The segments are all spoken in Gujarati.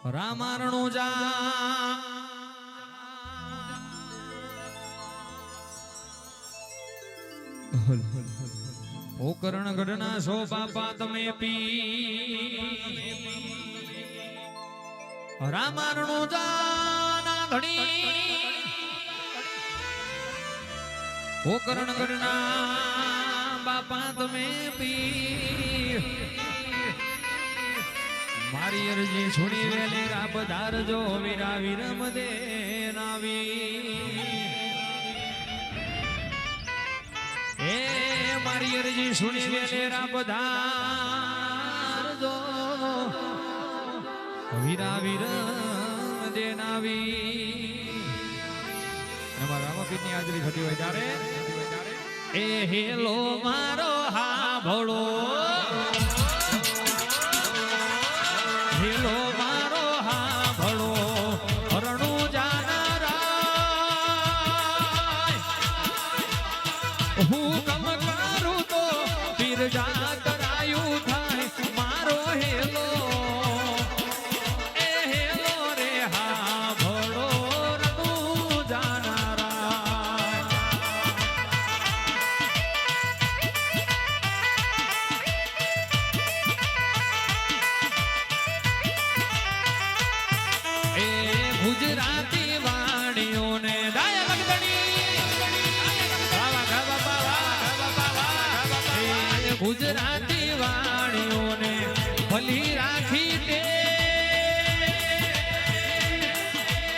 રામારણો જા ઓ કરણ ગઢના સો બાપા તમે પી રામારણો જાના ધણી ઓ કરણ ગઢના બાપા તમે પી મારી અરજી છોડી વેલે રાબ ધારજો વીરા વિરમ દે નાવી એ મારી અરજી છોડી વેલે રાબ ધારજો વીરા વિરમ દે નાવી અમારા રામપીરની હાજરી થતી હોય ત્યારે એ હેલો મારો હા ભોળો હેલો મારો હા ભળો હરણું જાનારાય હું કમ કરું તો બિરજા કરાયું થાય મારો હેલો એ હેલો રે હા ભળો રણું જાનારાય ગુજરાતી વાણીઓને દાય લગદણી ગુજરાતી વાણીઓને ભલી રાખી દે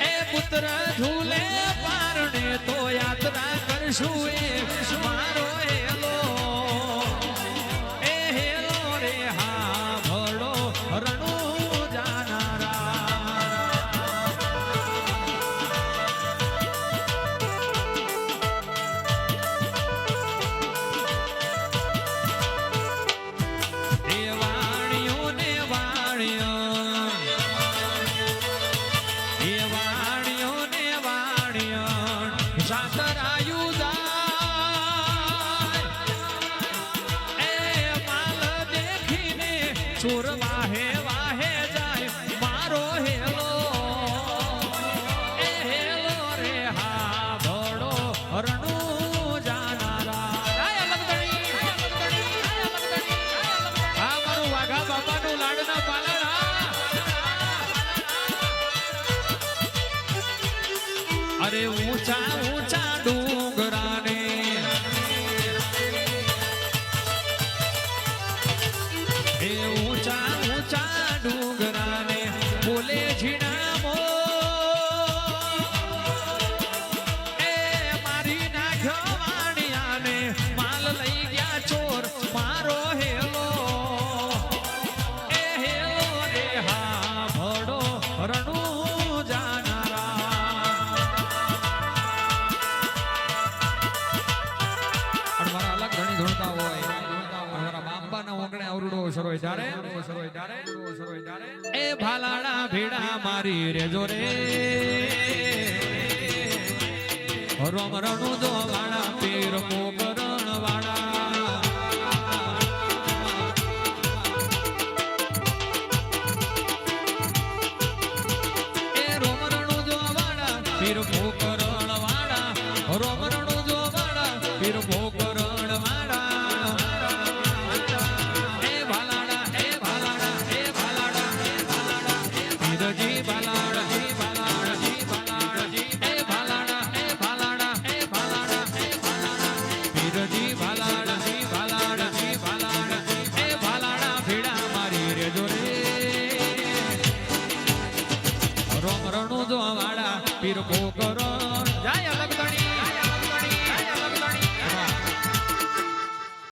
એ પુત્ર ઝૂલે પારણે તો યાત્રા કરશું એ મારો હેલો એ હેલો રે હા ભળો રણું જાનારા ચોર વાહે વાહે જાય મારો હેલો એ હેલો રે હા ભળો હરણું જાનારા હા મારું વાઘા બાપાનું લાડના પાલણા અરે ઊંચા ઊંચા ડુંગરાને ઊંચા ઊંચા ડુંગરાને બોલે ઝીણામો એ મારી નાખ્યો વાણિયાને માલ લઈ ગયા ચોર મારો હેલો એ હેલો રે હા ભળો રણું જાનારા મારા અલગ ઘણી ધૂણતા હોય એ ભાલાડા ભેડા મારી રેજો રે રોમ રણુ દો વાળા પીર મોકરણ વાળા એ રોમ રણુ દો વાળા પીર મોકરણ વાળા રોમ રણુ દો વાળા પીર મોકરણ વાળા પીર પોકરણ જાય અલગ